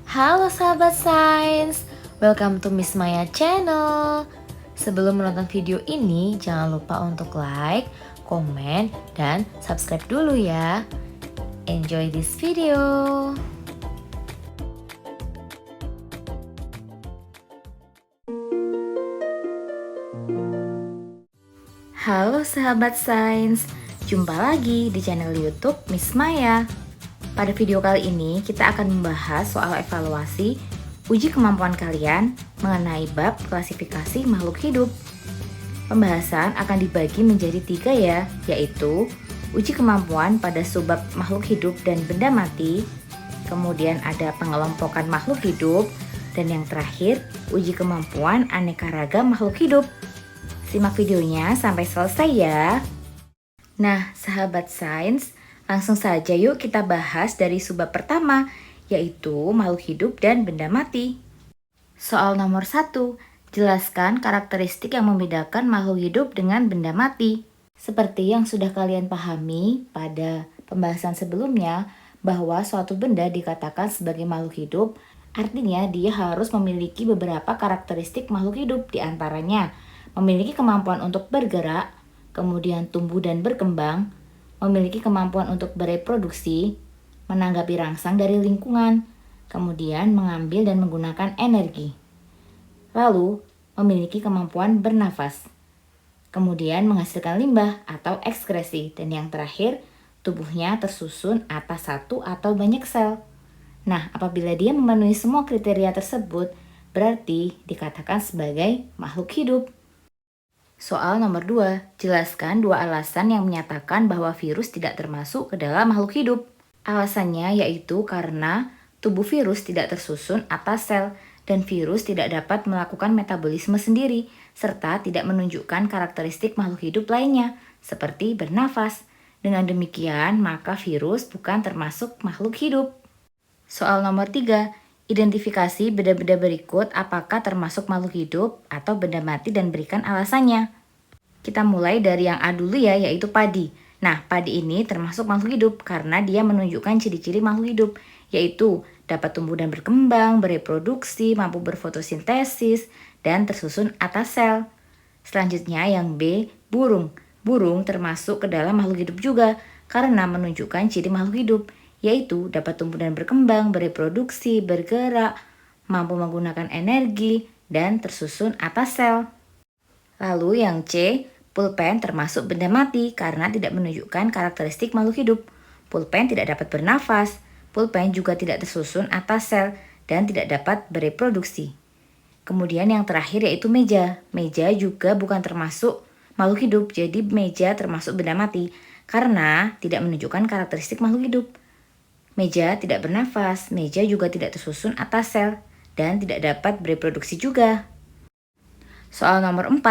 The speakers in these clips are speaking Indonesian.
Halo sahabat sains, welcome to Miss Maya channel. Sebelum menonton video ini, jangan lupa untuk like, komen, dan subscribe dulu ya. Enjoy this video. Halo sahabat sains, jumpa lagi di channel YouTube Miss Maya. Pada video kali ini kita akan membahas soal evaluasi uji kemampuan kalian mengenai bab klasifikasi makhluk hidup. Pembahasan akan dibagi menjadi 3 ya, yaitu uji kemampuan pada subbab makhluk hidup dan benda mati, kemudian ada pengelompokan makhluk hidup, dan yang terakhir uji kemampuan aneka ragam makhluk hidup. Simak videonya sampai selesai ya. Nah, sahabat sains, langsung saja yuk kita bahas dari subbab pertama, yaitu makhluk hidup dan benda mati. Soal nomor 1, jelaskan karakteristik yang membedakan makhluk hidup dengan benda mati. Seperti yang sudah kalian pahami pada pembahasan sebelumnya, bahwa suatu benda dikatakan sebagai makhluk hidup, artinya dia harus memiliki beberapa karakteristik makhluk hidup, diantaranya memiliki kemampuan untuk bergerak, kemudian tumbuh dan berkembang, memiliki kemampuan untuk bereproduksi, menanggapi rangsang dari lingkungan, kemudian mengambil dan menggunakan energi. Lalu, memiliki kemampuan bernafas, kemudian menghasilkan limbah atau ekskresi, dan yang terakhir, tubuhnya tersusun atas satu atau banyak sel. Nah, apabila dia memenuhi semua kriteria tersebut, berarti dikatakan sebagai makhluk hidup. Soal nomor 2, jelaskan 2 alasan yang menyatakan bahwa virus tidak termasuk ke dalam makhluk hidup. Alasannya yaitu karena tubuh virus tidak tersusun atas sel dan virus tidak dapat melakukan metabolisme sendiri serta tidak menunjukkan karakteristik makhluk hidup lainnya seperti bernafas. Dengan demikian, maka virus bukan termasuk makhluk hidup. Soal nomor 3, identifikasi benda-benda berikut apakah termasuk makhluk hidup atau benda mati dan berikan alasannya. Kita mulai dari yang A dulu ya, yaitu padi. Nah, padi ini termasuk makhluk hidup karena dia menunjukkan ciri-ciri makhluk hidup, yaitu dapat tumbuh dan berkembang, bereproduksi, mampu berfotosintesis, dan tersusun atas sel. Selanjutnya yang B, burung. Burung termasuk ke dalam makhluk hidup juga karena menunjukkan ciri makhluk hidup, yaitu dapat tumbuh dan berkembang, bereproduksi, bergerak, mampu menggunakan energi, dan tersusun atas sel. Lalu yang C, pulpen termasuk benda mati karena tidak menunjukkan karakteristik makhluk hidup. Pulpen tidak dapat bernafas, pulpen juga tidak tersusun atas sel, dan tidak dapat bereproduksi. Kemudian yang terakhir yaitu meja. Meja juga bukan termasuk makhluk hidup, jadi meja termasuk benda mati karena tidak menunjukkan karakteristik makhluk hidup. Meja tidak bernafas, meja juga tidak tersusun atas sel, dan tidak dapat bereproduksi juga. Soal nomor 4,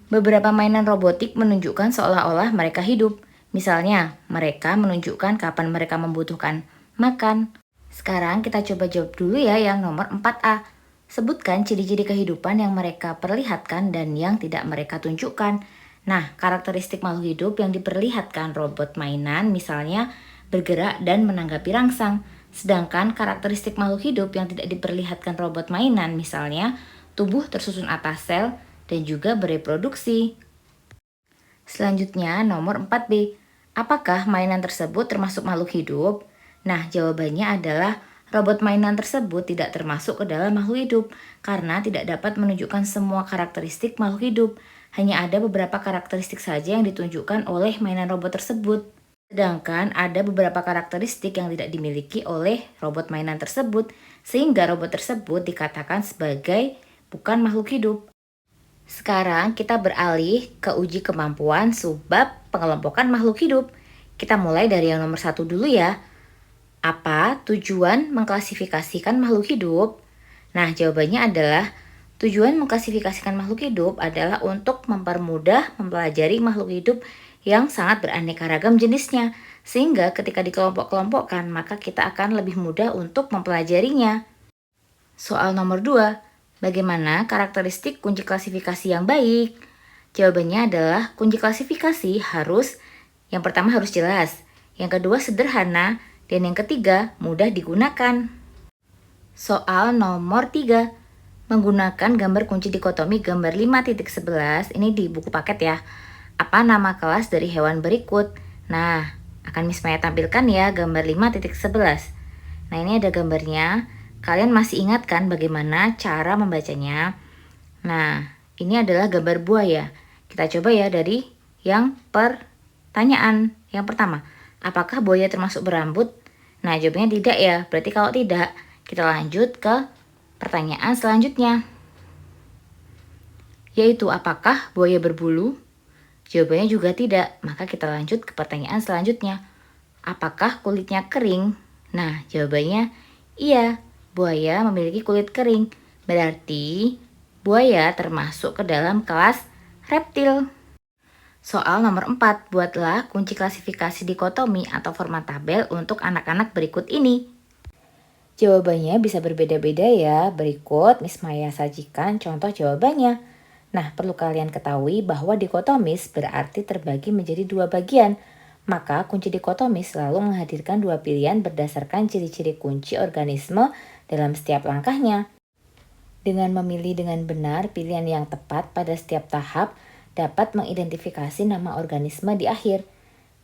beberapa mainan robotik menunjukkan seolah-olah mereka hidup. Misalnya, mereka menunjukkan kapan mereka membutuhkan makan. Sekarang kita coba jawab dulu ya yang nomor 4A. Sebutkan ciri-ciri kehidupan yang mereka perlihatkan dan yang tidak mereka tunjukkan. Nah, karakteristik makhluk hidup yang diperlihatkan robot mainan misalnya bergerak dan menanggapi rangsang. Sedangkan karakteristik makhluk hidup yang tidak diperlihatkan robot mainan misalnya tubuh tersusun atas sel dan juga bereproduksi. Selanjutnya nomor 4B. Apakah mainan tersebut termasuk makhluk hidup? Nah, jawabannya adalah robot mainan tersebut tidak termasuk ke dalam makhluk hidup karena tidak dapat menunjukkan semua karakteristik makhluk hidup. Hanya ada beberapa karakteristik saja yang ditunjukkan oleh mainan robot tersebut. Sedangkan ada beberapa karakteristik yang tidak dimiliki oleh robot mainan tersebut, sehingga robot tersebut dikatakan sebagai bukan makhluk hidup. Sekarang kita beralih ke uji kemampuan subbab pengelompokan makhluk hidup. Kita mulai dari yang nomor 1 dulu ya. Apa tujuan mengklasifikasikan makhluk hidup? Nah, jawabannya adalah tujuan mengklasifikasikan makhluk hidup adalah untuk mempermudah mempelajari makhluk hidup yang sangat beraneka ragam jenisnya, sehingga ketika dikelompok-kelompokkan maka kita akan lebih mudah untuk mempelajarinya. Soal nomor 2, bagaimana karakteristik kunci klasifikasi yang baik? Jawabannya adalah kunci klasifikasi yang pertama harus jelas, yang kedua sederhana, dan yang ketiga mudah digunakan. Soal nomor 3. Menggunakan gambar kunci dikotomi gambar 5.11, ini di buku paket ya. Apa nama kelas dari hewan berikut? Nah, akan Miss Maya tampilkan ya gambar 5.11. Nah, ini ada gambarnya. Kalian masih ingat kan bagaimana cara membacanya? Nah, ini adalah gambar buaya. Kita coba ya dari yang pertanyaan yang pertama. Apakah buaya termasuk berambut? Nah, jawabannya tidak ya. Berarti kalau tidak, kita lanjut ke pertanyaan selanjutnya. Yaitu apakah buaya berbulu? Jawabannya juga tidak. Maka kita lanjut ke pertanyaan selanjutnya. Apakah kulitnya kering? Nah, jawabannya iya. Buaya memiliki kulit kering. Berarti buaya termasuk ke dalam kelas reptil. Soal nomor 4, buatlah kunci klasifikasi dikotomi atau format tabel untuk anak-anak berikut ini. Jawabannya bisa berbeda-beda ya. Berikut Miss Maya sajikan contoh jawabannya. Nah, perlu kalian ketahui bahwa dikotomis berarti terbagi menjadi dua bagian. Maka kunci dikotomis selalu menghadirkan dua pilihan berdasarkan ciri-ciri kunci organisme dalam setiap langkahnya. Dengan memilih dengan benar pilihan yang tepat pada setiap tahap, dapat mengidentifikasi nama organisme di akhir.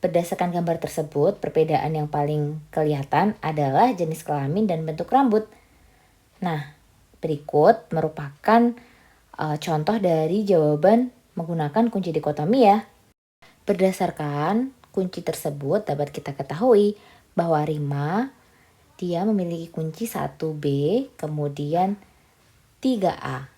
Berdasarkan gambar tersebut, perbedaan yang paling kelihatan adalah jenis kelamin dan bentuk rambut. Nah, berikut merupakan contoh dari jawaban menggunakan kunci dikotomi ya. Berdasarkan kunci tersebut dapat kita ketahui bahwa Rima dia memiliki kunci 1B, kemudian 3A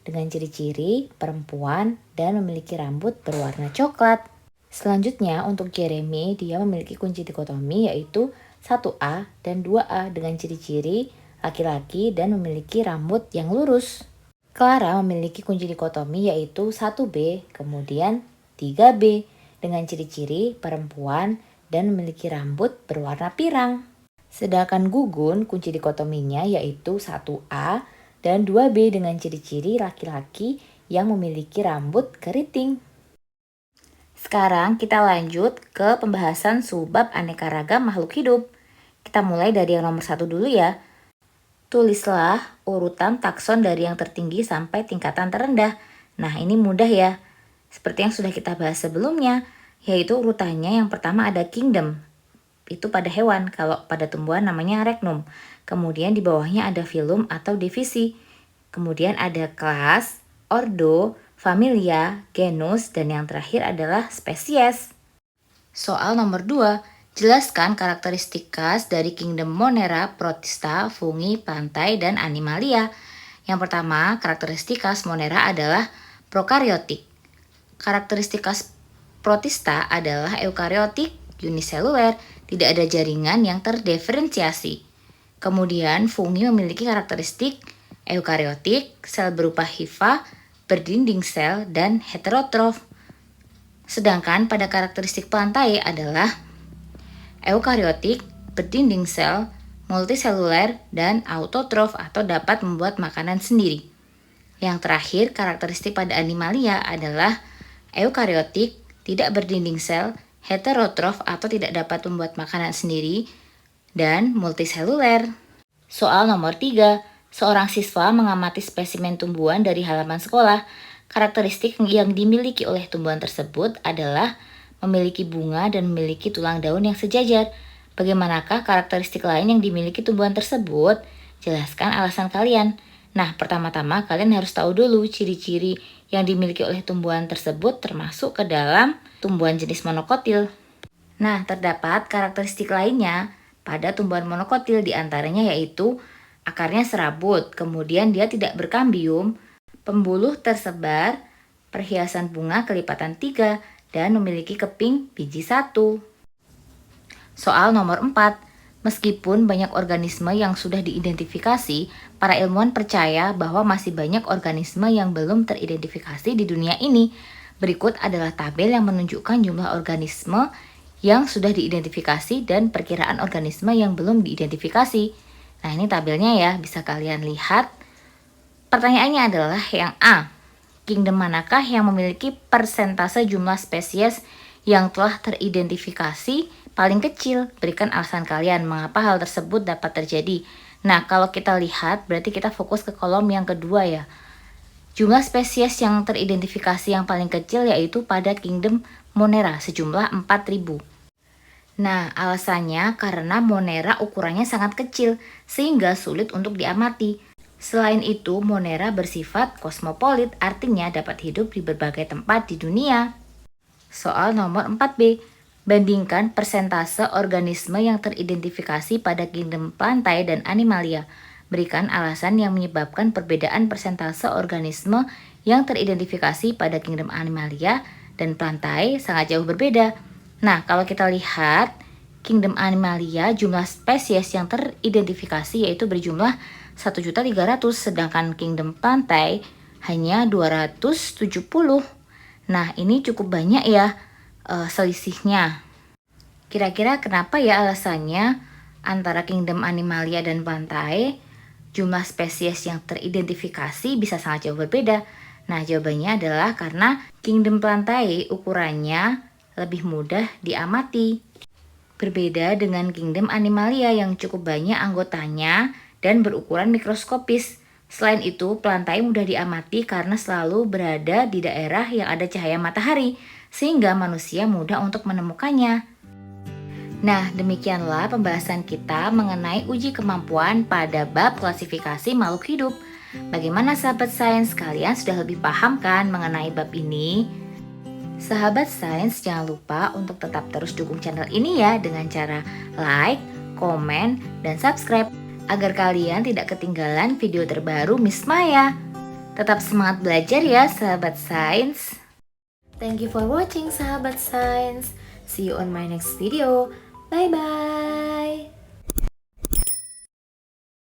dengan ciri-ciri perempuan dan memiliki rambut berwarna coklat. Selanjutnya untuk Jeremy dia memiliki kunci dikotomi yaitu 1A dan 2A dengan ciri-ciri laki-laki dan memiliki rambut yang lurus. Clara memiliki kunci dikotomi yaitu 1B, kemudian 3B dengan ciri-ciri perempuan dan memiliki rambut berwarna pirang. Sedangkan Gugun kunci dikotominya yaitu 1A dan 2B dengan ciri-ciri laki-laki yang memiliki rambut keriting. Sekarang kita lanjut ke pembahasan subbab aneka ragam makhluk hidup. Kita mulai dari yang nomor 1 dulu ya. Tulislah urutan takson dari yang tertinggi sampai tingkatan terendah. Nah, ini mudah ya. Seperti yang sudah kita bahas sebelumnya, yaitu urutannya yang pertama ada kingdom. Itu pada hewan, kalau pada tumbuhan namanya regnum. Kemudian di bawahnya ada filum atau divisi. Kemudian ada kelas, ordo, familia, genus, dan yang terakhir adalah spesies. Soal nomor 2, jelaskan karakteristik khas dari kingdom Monera, Protista, fungi, plantae, dan animalia. Yang pertama, karakteristik khas Monera adalah prokaryotik. Karakteristik khas Protista adalah eukariotik, uniseluler, tidak ada jaringan yang terdiferensiasi. Kemudian fungi memiliki karakteristik eukariotik, sel berupa hifa, berdinding sel, dan heterotrof. Sedangkan pada karakteristik plantae adalah eukariotik, berdinding sel, multiseluler, dan autotrof atau dapat membuat makanan sendiri. Yang terakhir, karakteristik pada animalia adalah eukariotik, tidak berdinding sel, heterotrof atau tidak dapat membuat makanan sendiri, dan multiseluler. Soal nomor 3, seorang siswa mengamati spesimen tumbuhan dari halaman sekolah. Karakteristik yang dimiliki oleh tumbuhan tersebut adalah memiliki bunga dan memiliki tulang daun yang sejajar. Bagaimanakah karakteristik lain yang dimiliki tumbuhan tersebut? Jelaskan alasan kalian. Nah, pertama-tama kalian harus tahu dulu ciri-ciri yang dimiliki oleh tumbuhan tersebut termasuk ke dalam tumbuhan jenis monokotil. Nah, terdapat karakteristik lainnya pada tumbuhan monokotil diantaranya yaitu akarnya serabut, kemudian dia tidak berkambium, pembuluh tersebar, perhiasan bunga kelipatan 3, dan memiliki keping biji 1. Soal nomor 4. Meskipun banyak organisme yang sudah diidentifikasi, para ilmuwan percaya bahwa masih banyak organisme yang belum teridentifikasi di dunia ini. Berikut adalah tabel yang menunjukkan jumlah organisme yang sudah diidentifikasi dan perkiraan organisme yang belum diidentifikasi. Nah, ini tabelnya ya, bisa kalian lihat. Pertanyaannya adalah yang A. Kingdom manakah yang memiliki persentase jumlah spesies yang telah teridentifikasi paling kecil? Berikan alasan kalian mengapa hal tersebut dapat terjadi. Nah, kalau kita lihat berarti kita fokus ke kolom yang kedua ya. Jumlah spesies yang teridentifikasi yang paling kecil yaitu pada Kingdom Monera sejumlah 4.000. Nah, alasannya karena Monera ukurannya sangat kecil sehingga sulit untuk diamati. Selain itu, Monera bersifat kosmopolit, artinya dapat hidup di berbagai tempat di dunia. Soal nomor 4B, bandingkan persentase organisme yang teridentifikasi pada kingdom plantae dan animalia. Berikan alasan yang menyebabkan perbedaan persentase organisme yang teridentifikasi pada kingdom animalia dan plantae sangat jauh berbeda. Nah, kalau kita lihat kingdom animalia jumlah spesies yang teridentifikasi yaitu berjumlah 1.300.000, sedangkan kingdom plantae hanya 270. Nah, ini cukup banyak ya selisihnya. Kira-kira kenapa ya alasannya antara kingdom animalia dan plantae jumlah spesies yang teridentifikasi bisa sangat jauh berbeda? Nah, jawabannya adalah karena kingdom plantae ukurannya lebih mudah diamati. Berbeda dengan kingdom animalia yang cukup banyak anggotanya dan berukuran mikroskopis. Selain itu, plantae mudah diamati karena selalu berada di daerah yang ada cahaya matahari, sehingga manusia mudah untuk menemukannya. Nah, demikianlah pembahasan kita mengenai uji kemampuan pada bab klasifikasi makhluk hidup. Bagaimana sahabat sains, kalian sudah lebih paham kan mengenai bab ini? Sahabat sains, jangan lupa untuk tetap terus dukung channel ini ya dengan cara like, komen, dan subscribe agar kalian tidak ketinggalan video terbaru Miss Maya. Tetap semangat belajar ya sahabat sains. Thank you for watching sahabat sains. See you on my next video. Bye bye.